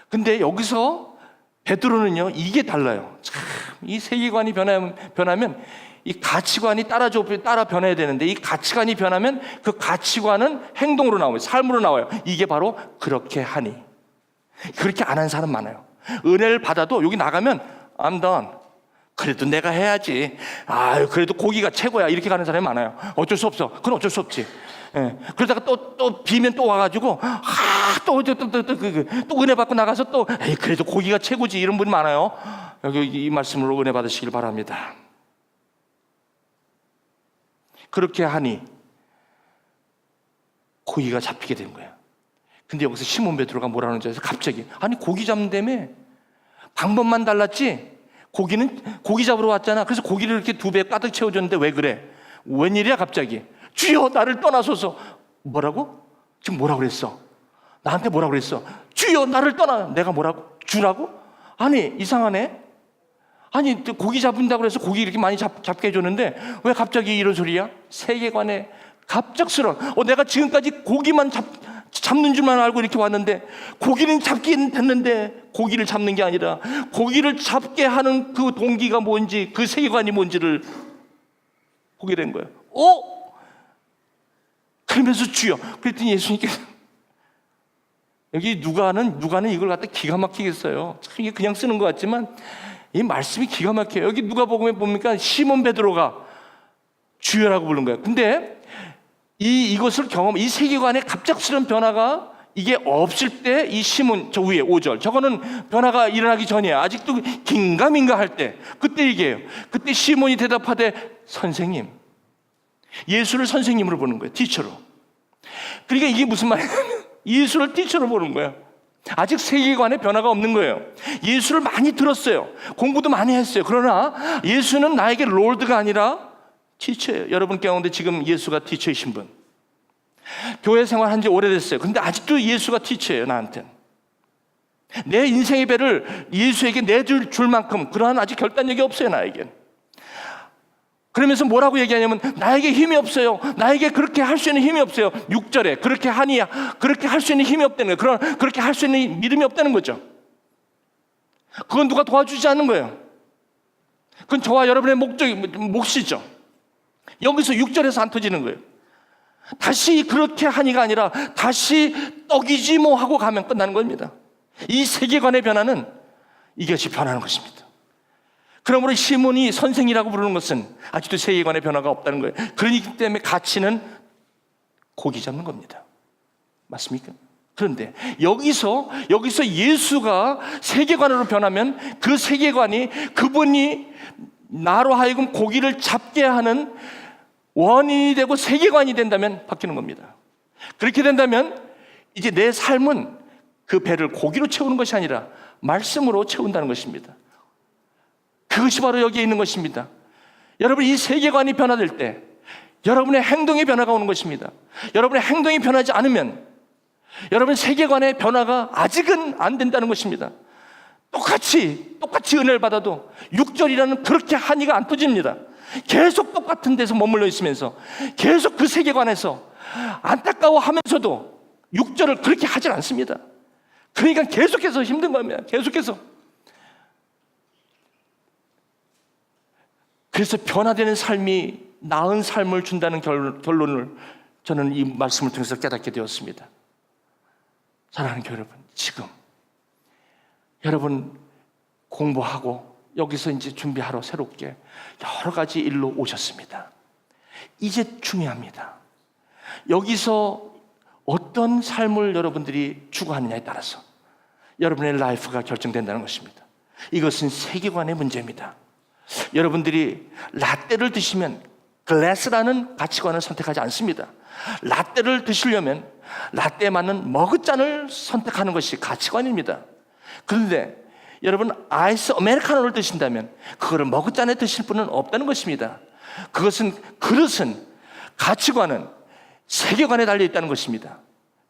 근데 여기서 베드로는요, 이게 달라요. 참 이 세계관이 변하면 이 가치관이 따라 변해야 되는데, 이 가치관이 변하면 그 가치관은 행동으로 나와요. 삶으로 나와요. 이게 바로 그렇게 하니. 그렇게 안 한 사람 많아요. 은혜를 받아도 여기 나가면 I'm done. 그래도 내가 해야지. 그래도 고기가 최고야. 이렇게 가는 사람이 많아요. 어쩔 수 없어. 그건 어쩔 수 없지. 예. 그러다가 또 비면 또 와가지고 또 은혜 받고 나가서 또 그래도 고기가 최고지. 이런 분이 많아요. 여기 이 말씀으로 은혜 받으시길 바랍니다. 그렇게 하니 고기가 잡히게 된 거예요. 근데 여기서 시몬 베드로가 뭐라는 줄 알아서 갑자기, 아니 고기 잡는다며? 방법만 달랐지? 고기 잡으러 왔잖아. 그래서 고기를 이렇게 2배 가득 채워줬는데 왜 그래? 웬일이야 갑자기? 주여 나를 떠나소서. 뭐라고? 지금 뭐라고 그랬어? 나한테 뭐라고 그랬어? 주여 나를 떠나. 내가 뭐라고? 주라고? 아니 이상하네. 아니 고기 잡는다고 해서 고기 이렇게 많이 잡게 해줬는데 왜 갑자기 이런 소리야? 세계관에 갑작스러운, 내가 지금까지 고기만 잡는 줄만 알고 이렇게 왔는데, 고기는 잡긴 됐는데 고기를 잡는 게 아니라 고기를 잡게 하는 그 동기가 뭔지, 그 세계관이 뭔지를 보게 된 거예요. 그러면서 주여. 그랬더니 예수님께서, 여기 누가는 이걸 갖다 기가 막히게 써요. 참 이게 그냥 쓰는 것 같지만 이 말씀이 기가 막혀요. 여기 누가복음에 보니까 시몬 베드로가 주여라고 부른 거예요. 근데 이것을 이 세계관의 갑작스러운 변화가 이게 없을 때, 이 시몬, 저 위에 5절, 저거는 변화가 일어나기 전이야. 아직도 긴가민가 할 때, 그때 얘기해요. 그때 시몬이 대답하되, 선생님. 예수를 선생님으로 보는 거예요. 티처로. 그러니까 이게 무슨 말이냐면 예수를 티처로 보는 거예요. 아직 세계관의 변화가 없는 거예요. 예수를 많이 들었어요. 공부도 많이 했어요. 그러나 예수는 나에게 롤드가 아니라 티처예요. 여러분 가운데 지금 예수가 티처이신 분, 교회 생활한 지 오래됐어요. 근데 아직도 예수가 티처예요. 나한테는 내 인생의 배를 예수에게 내줄 만큼 그러한 아직 결단력이 없어요. 나에겐. 그러면서 뭐라고 얘기하냐면, 나에게 힘이 없어요. 나에게 그렇게 할 수 있는 힘이 없어요. 6절에 그렇게 하니 그렇게 할 수 있는 힘이 없다는 거예요. 그렇게 할 수 있는 믿음이 없다는 거죠. 그건 누가 도와주지 않는 거예요. 그건 저와 여러분의 몫이죠. 여기서 6절에서 안 터지는 거예요. 다시 그렇게 하니가 아니라 다시 떡이지 뭐 하고 가면 끝나는 겁니다. 이 세계관의 변화는 이것이 변하는 것입니다. 그러므로 시몬이 선생이라고 부르는 것은 아직도 세계관의 변화가 없다는 거예요. 그러기 때문에 가치는 고기 잡는 겁니다. 맞습니까? 그런데 여기서 예수가 세계관으로 변하면 그 세계관이 그분이 나로 하여금 고기를 잡게 하는 원인이 되고 세계관이 된다면 바뀌는 겁니다. 그렇게 된다면 이제 내 삶은 그 배를 고기로 채우는 것이 아니라 말씀으로 채운다는 것입니다. 그것이 바로 여기에 있는 것입니다. 여러분, 이 세계관이 변화될 때 여러분의 행동의 변화가 오는 것입니다. 여러분의 행동이 변하지 않으면 여러분 세계관의 변화가 아직은 안 된다는 것입니다. 똑같이 은혜를 받아도 6절이라는 그렇게 한이가 안 터집니다. 계속 똑같은 데서 머물러 있으면서 계속 그 세계관에서 안타까워하면서도 6절을 그렇게 하질 않습니다. 그러니까 계속해서 힘든 겁니다. 계속해서. 그래서 변화되는 삶이 나은 삶을 준다는 결론을 저는 이 말씀을 통해서 깨닫게 되었습니다. 사랑하는 교회 여러분, 지금 여러분 공부하고 여기서 이제 준비하러 새롭게 여러 가지 일로 오셨습니다. 이제 중요합니다. 여기서 어떤 삶을 여러분들이 추구하느냐에 따라서 여러분의 라이프가 결정된다는 것입니다. 이것은 세계관의 문제입니다. 여러분들이 라떼를 드시면 글래스라는 가치관을 선택하지 않습니다. 라떼를 드시려면 라떼에 맞는 머그잔을 선택하는 것이 가치관입니다. 그런데 여러분 아이스 아메리카노를 드신다면 그거를 머그잔에 드실 분은 없다는 것입니다. 그릇은 가치관은 세계관에 달려 있다는 것입니다.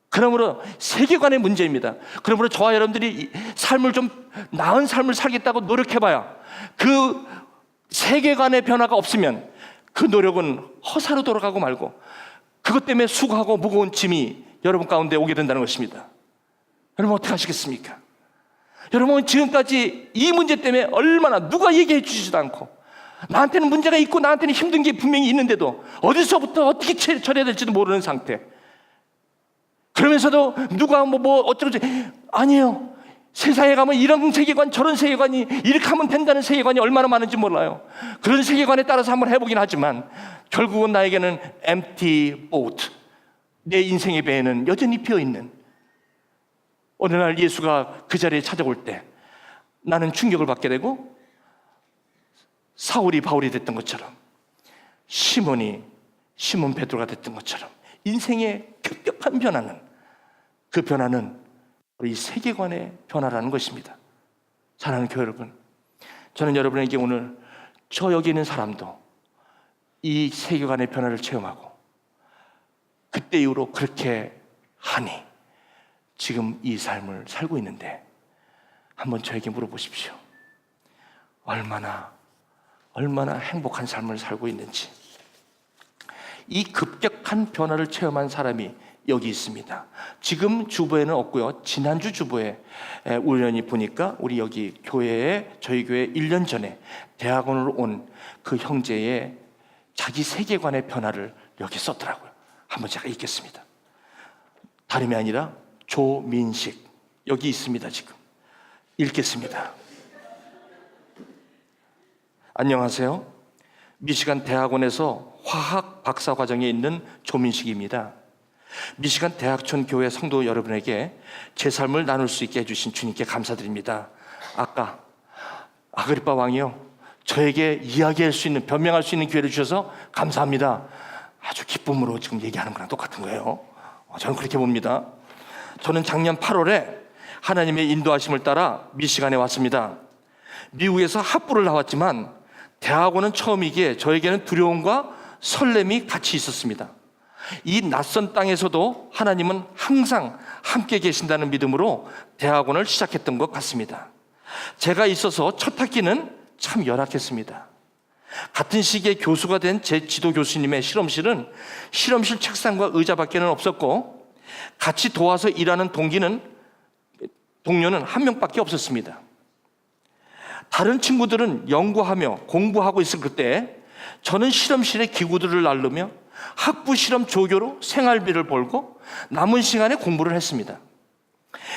그러므로 세계관의 문제입니다. 그러므로 저와 여러분들이 삶을 좀 나은 삶을 살겠다고 노력해봐야 그 세계관의 변화가 없으면 그 노력은 허사로 돌아가고 말고 그것 때문에 수고하고 무거운 짐이 여러분 가운데 오게 된다는 것입니다. 여러분 어떻게 하시겠습니까? 여러분 지금까지 이 문제 때문에 얼마나 누가 얘기해 주지도 않고 나한테는 문제가 있고 나한테는 힘든 게 분명히 있는데도 어디서부터 어떻게 처리해야 될지도 모르는 상태. 그러면서도 누가 뭐 어쩌고저쩌고 아니에요. 세상에 가면 이런 세계관 저런 세계관이 이렇게 하면 된다는 세계관이 얼마나 많은지 몰라요. 그런 세계관에 따라서 한번 해보긴 하지만 결국은 나에게는 empty boat, 내 인생의 배에는 여전히 비어있는. 어느 날 예수가 그 자리에 찾아올 때 나는 충격을 받게 되고 사울이 바울이 됐던 것처럼 시몬이 시몬 베드로가 됐던 것처럼 인생의 급격한 변화는 그 변화는 이 세계관의 변화라는 것입니다. 사랑하는 교회 여러분, 저는 여러분에게 오늘 저 여기 있는 사람도 이 세계관의 변화를 체험하고 그때 이후로 그렇게 하니 지금 이 삶을 살고 있는데 한번 저에게 물어보십시오. 얼마나 행복한 삶을 살고 있는지. 이 급격한 변화를 체험한 사람이 여기 있습니다. 지금 주보에는 없고요. 지난주 주보에 우연히 보니까 우리 여기 교회에 저희 교회 1년 전에 대학원으로 온 그 형제의 자기 세계관의 변화를 여기 썼더라고요. 한번 제가 읽겠습니다. 다름이 아니라 조민식 여기 있습니다. 지금 읽겠습니다. 안녕하세요. 미시간 대학원에서 화학 박사 과정에 있는 조민식입니다. 미시간 대학촌 교회 성도 여러분에게 제 삶을 나눌 수 있게 해주신 주님께 감사드립니다. 아까 아그리빠 왕이요, 저에게 이야기할 수 있는, 변명할 수 있는 기회를 주셔서 감사합니다. 아주 기쁨으로 지금 얘기하는 거랑 똑같은 거예요. 저는 그렇게 봅니다. 저는 작년 8월에 하나님의 인도하심을 따라 미시간에 왔습니다. 미국에서 학부를 나왔지만 대학원은 처음이기에 저에게는 두려움과 설렘이 같이 있었습니다. 이 낯선 땅에서도 하나님은 항상 함께 계신다는 믿음으로 대학원을 시작했던 것 같습니다. 제가 있어서 첫 학기는 참 열악했습니다. 같은 시기에 교수가 된 제 지도 교수님의 실험실은 실험실 책상과 의자밖에는 없었고 같이 도와서 일하는 동료는 한 명밖에 없었습니다. 다른 친구들은 연구하며 공부하고 있을 그때 저는 실험실의 기구들을 나르며 학부 실험 조교로 생활비를 벌고 남은 시간에 공부를 했습니다.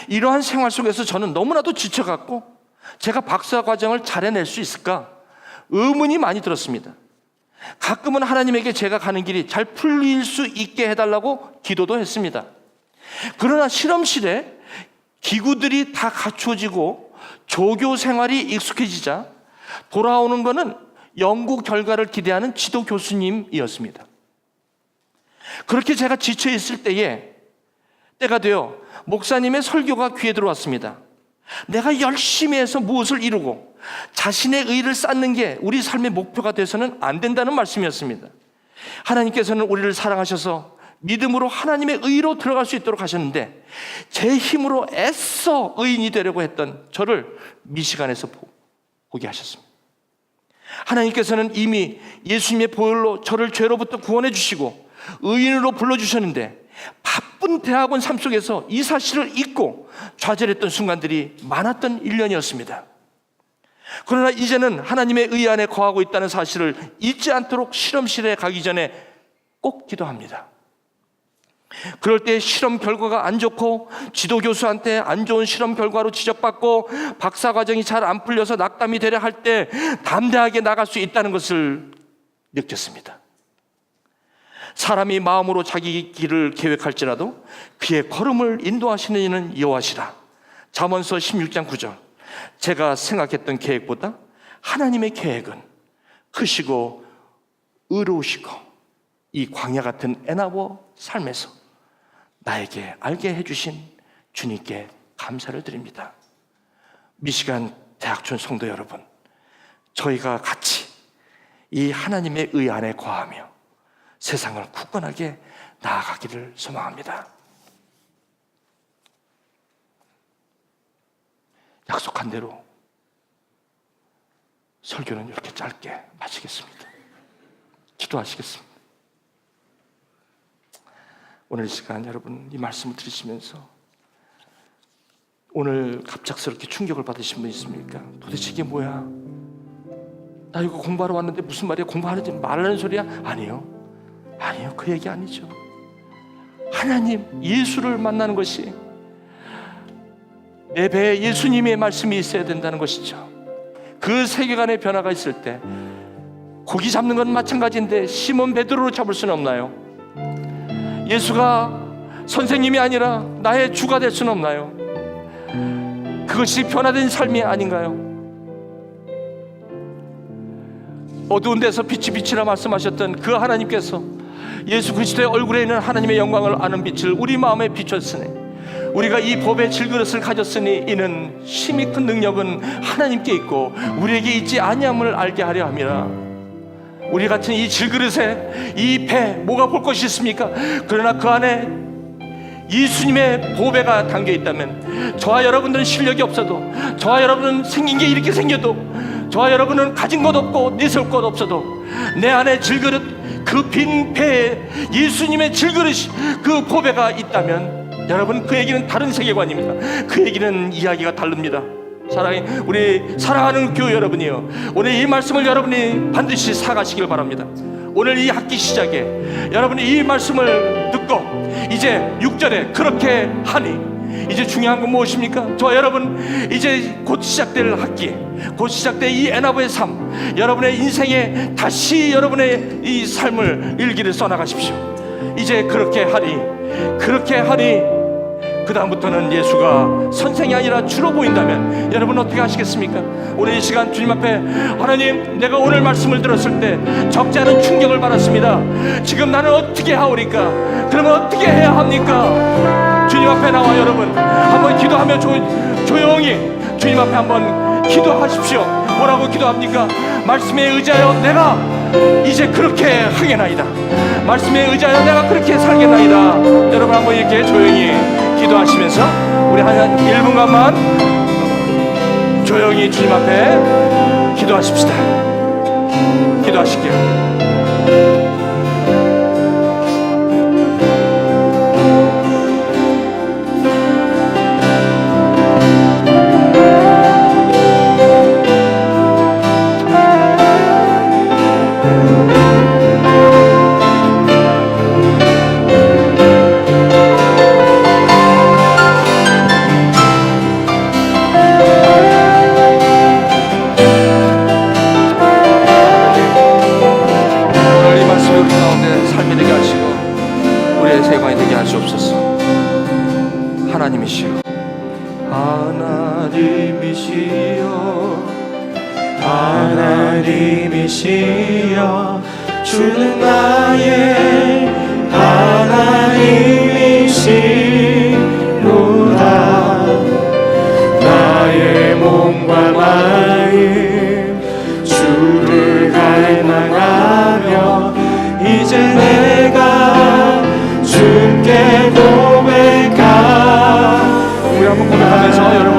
이러한 생활 속에서 저는 너무나도 지쳐갔고 제가 박사 과정을 잘 해낼 수 있을까 의문이 많이 들었습니다. 가끔은 하나님에게 제가 가는 길이 잘 풀릴 수 있게 해달라고 기도도 했습니다. 그러나 실험실에 기구들이 다 갖춰지고 조교 생활이 익숙해지자 돌아오는 것은 연구 결과를 기대하는 지도 교수님이었습니다. 그렇게 제가 지쳐 있을 때에 때가 되어 목사님의 설교가 귀에 들어왔습니다. 내가 열심히 해서 무엇을 이루고 자신의 의를 쌓는 게 우리 삶의 목표가 돼서는 안 된다는 말씀이었습니다. 하나님께서는 우리를 사랑하셔서 믿음으로 하나님의 의로 들어갈 수 있도록 하셨는데, 제 힘으로 애써 의인이 되려고 했던 저를 미시간에서 보게 하셨습니다. 하나님께서는 이미 예수님의 보혈로 저를 죄로부터 구원해 주시고 의인으로 불러주셨는데, 바쁜 대학원 삶 속에서 이 사실을 잊고 좌절했던 순간들이 많았던 1년이었습니다. 그러나 이제는 하나님의 의 안에 거하고 있다는 사실을 잊지 않도록 실험실에 가기 전에 꼭 기도합니다. 그럴 때 실험 결과가 안 좋고 지도교수한테 안 좋은 실험 결과로 지적받고 박사과정이 잘 안 풀려서 낙담이 되려 할 때 담대하게 나갈 수 있다는 것을 느꼈습니다. 사람이 마음으로 자기 길을 계획할지라도 그의 걸음을 인도하시는 이는 여호와시라. 잠언서 16장 9절. 제가 생각했던 계획보다 하나님의 계획은 크시고 의로우시고 이 광야 같은 애나버 삶에서 나에게 알게 해주신 주님께 감사를 드립니다. 미시간 대학촌 성도 여러분, 저희가 같이 이 하나님의 의 안에 거하며 세상을 굳건하게 나아가기를 소망합니다. 약속한 대로 설교는 이렇게 짧게 마치겠습니다. 기도하시겠습니다. 오늘 이 시간 여러분 이 말씀을 들으시면서 오늘 갑작스럽게 충격을 받으신 분 있습니까? 도대체 이게 뭐야? 나 이거 공부하러 왔는데 무슨 말이야? 공부하는지 말하는 소리야? 아니요, 그 얘기 아니죠. 하나님 예수를 만나는 것이 내 배에 예수님의 말씀이 있어야 된다는 것이죠. 그 세계관의 변화가 있을 때 고기 잡는 건 마찬가지인데 시몬 베드로로 잡을 수는 없나요? 예수가 선생님이 아니라 나의 주가 될 수는 없나요? 그것이 변화된 삶이 아닌가요? 어두운 데서 빛이 비치라 말씀하셨던 그 하나님께서 예수 그리스도의 얼굴에 있는 하나님의 영광을 아는 빛을 우리 마음에 비췄으니 우리가 이 법의 질그릇을 가졌으니 이는 힘이 큰 능력은 하나님께 있고 우리에게 있지 아니함을 알게 하려 함이라. 우리 같은 이 질그릇에 이 배 뭐가 볼 것이 있습니까? 그러나 그 안에 예수님의 보배가 담겨 있다면 저와 여러분들은 실력이 없어도, 저와 여러분은 생긴 게 이렇게 생겨도, 저와 여러분은 가진 것 없고 내세울 것 없어도 내 안에 질그릇, 그 빈 배에 예수님의 질그릇이 그 보배가 있다면 여러분 그 얘기는 다른 세계관입니다. 그 얘기는 이야기가 다릅니다. 우리 사랑하는 교회 여러분이요, 오늘 이 말씀을 여러분이 반드시 사가시길 바랍니다. 오늘 이 학기 시작에 여러분이 이 말씀을 듣고 이제 6절에 그렇게 하니, 이제 중요한 건 무엇입니까? 저 여러분 이제 곧 시작될 학기, 곧 시작될 이 애나버의 삶, 여러분의 인생에 다시 여러분의 이 삶을 일기를 써나가십시오. 이제 그렇게 하니 그 다음부터는 예수가 선생이 아니라 주로 보인다면 여러분 어떻게 하시겠습니까? 오늘 이 시간 주님 앞에, 하나님 내가 오늘 말씀을 들었을 때 적지 않은 충격을 받았습니다. 지금 나는 어떻게 하오리까? 그러면 어떻게 해야 합니까? 주님 앞에 나와 여러분 한번 기도하며 조용히 주님 앞에 한번 기도하십시오. 뭐라고 기도합니까? 말씀에 의지하여 내가 이제 그렇게 하겠나이다. 말씀에 의지하여 내가 그렇게 살겠나이다. 여러분 한번 이렇게 조용히 기도하시면서 우리 한 1분간만 조용히 주님 앞에 기도하십시다. 기도하실게요. 하나님이시여, 하나님이시여, 주는 나의 하나님이시여. 이제 내가 주께 고백하. 우리 한번 고백하면서 여러분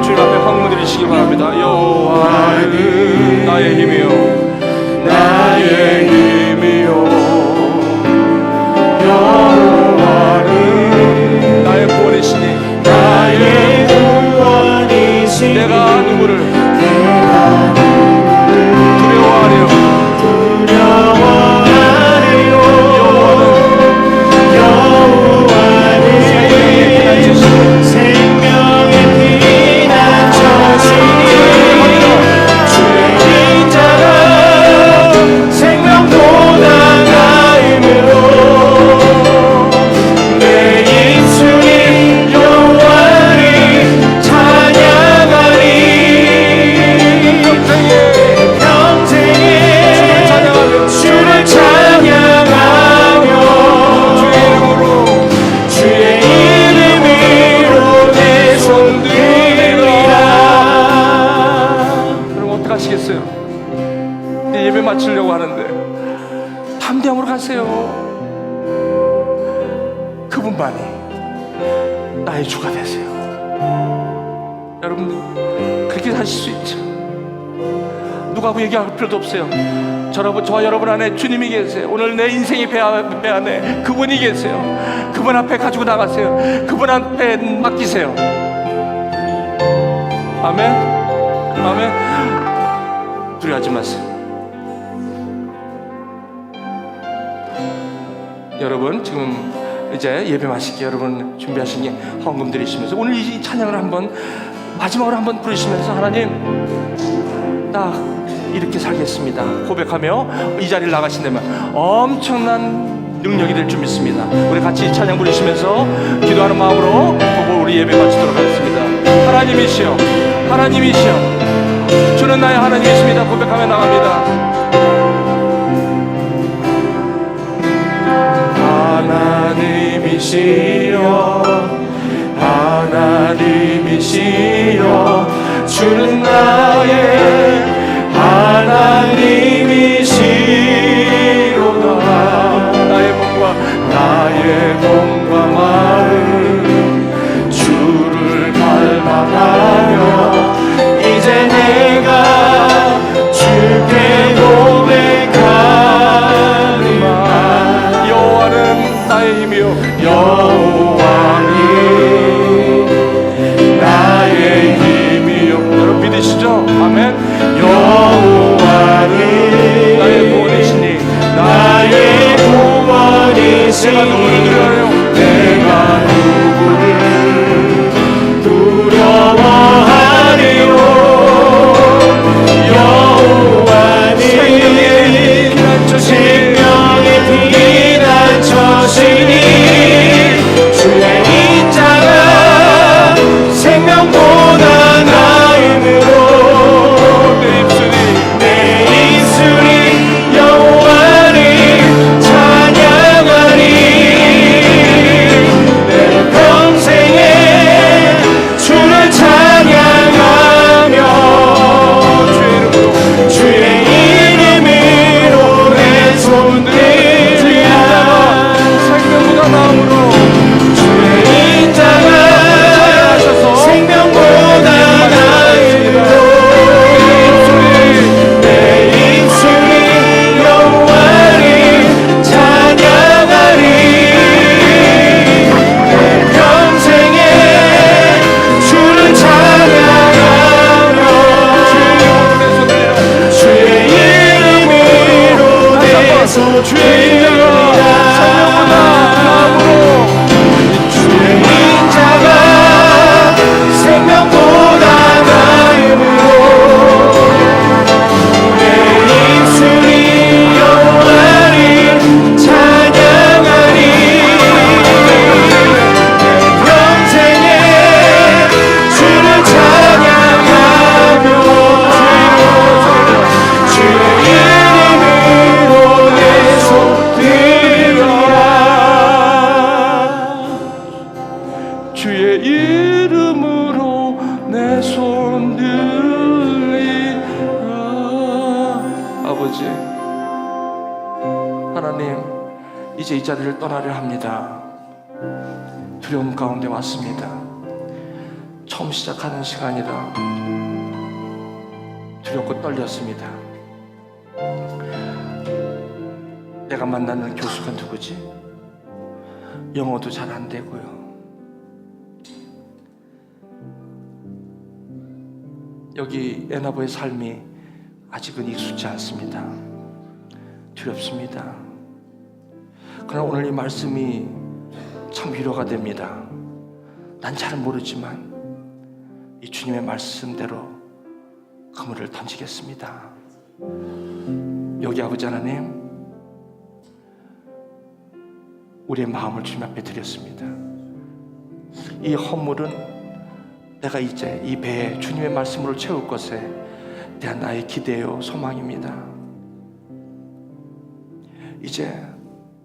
주님 앞에 황금 드리시기 바랍니다. 여호와는 나의 힘이요 나의 힘이요 여호와는 나의 구원이시니 나의 구원이시니 내가 누구를 두려워하리요. 예배 마치려고 하는데 담대함으로 가세요. 그분만이 나의 주가 되세요. 여러분 그렇게 사실 수 있죠. 누구하고 얘기할 필요도 없어요. 저와 여러분 안에 주님이 계세요. 오늘 내 인생의 배 안에 그분이 계세요. 그분 앞에 가지고 나가세요. 그분 앞에 맡기세요. 아멘. 아멘. 두려워하지 마세요. 여러분 지금 이제 예배 마시기 여러분 준비하시니 헌금 드리시면서 오늘 이 찬양을 한번 마지막으로 한번 부르시면서 하나님 나 이렇게 살겠습니다 고백하며 이 자리를 나가신다면 엄청난 능력이 될 줄 믿습니다. 우리 같이 찬양 부르시면서 기도하는 마음으로 보고 우리 예배 마치도록 하겠습니다. 하나님이시여 하나님이시여 주는 나의 하나님이십니다 고백하며 나갑니다. 하나님이시여 하나님이시여 주는 나의 하나님이시로다. 나의 몸과 마음 주를 닮아가며 이제 내가 주께 고백하리라. 여호와는 나의 힘이요 여호와는 나의 힘이요. 여러분 믿으시죠? 아멘. 여호와는 나의 구원이시니 나의 구원이시니 내가 누구를 두려워하려 내가 누구를 두려워하리요. 여호와는 생명의 피난처시니 주의 인자가 생명보다 나음으로 내 입술이 여호와를 찬양하리. 내 평생에 주를 찬양하며 주의 이름으로 내 손들리라. 생명보다 나음으로 주의 인자가 생명보다 나음으로 내 입술이 여호와를 찬양하리. 내 평생에 주를 찬양하며 주의 이름으로 내 손 들리라. 주의 인자가 생명보다 나음으로 내 입술이 여호와를 찬양하리. 내 평생에 주를 찬양하며 주의 이름으로 내 손 들리라. 주의 이름으로 내 손 들리라. 아버지 하나님 이제 이 자리를 떠나려 합니다. 두려움 가운데 왔습니다. 처음 시작하는 시간이라 두렵고 떨렸습니다. 내가 만나는 교수가 누구지? 영어도 잘 안 되고요. 여기 애나보의 삶이 아직은 익숙지 않습니다. 두렵습니다. 그러나 오늘 이 말씀이 참 위로가 됩니다. 난 잘은 모르지만 이 주님의 말씀대로 그물을 던지겠습니다. 여기 아버지 하나님, 우리의 마음을 주님 앞에 드렸습니다. 이 허물은 내가 이제 이 배에 주님의 말씀으로 채울 것에 대한 나의 기대요 소망입니다. 이제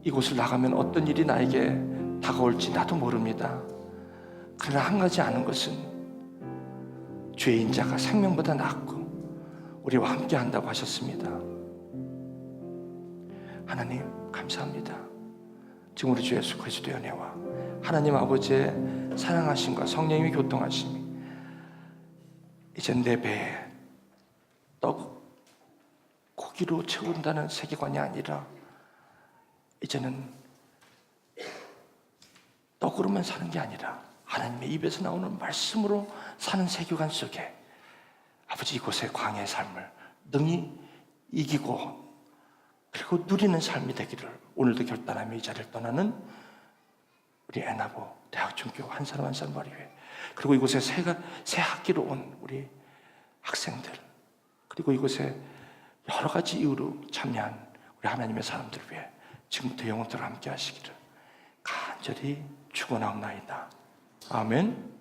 이곳을 나가면 어떤 일이 나에게 다가올지 나도 모릅니다. 그러나 한 가지 아는 것은 주의 인자가 생명보다 낫고 우리와 함께 한다고 하셨습니다. 하나님 감사합니다. 지금 우리 주 예수 그리스도의 은혜와 하나님 아버지의 사랑하심과 성령님의 교통하심이 이제 내 배에 떡 고기로 채운다는 세계관이 아니라 이제는 떡으로만 사는 게 아니라 하나님의 입에서 나오는 말씀으로 사는 세계관 속에 아버지 이곳의 광야의 삶을 능히 이기고 그리고 누리는 삶이 되기를 오늘도 결단하며 이 자리를 떠나는 우리 애나보 대학중교 한 사람 한 사람 머리 위에 그리고 이곳에 새 학기로 온 우리 학생들 그리고 이곳에 여러 가지 이유로 참여한 우리 하나님의 사람들을 위해 지금부터 영원토록 함께 하시기를 간절히 축원하옵나이다. 아멘.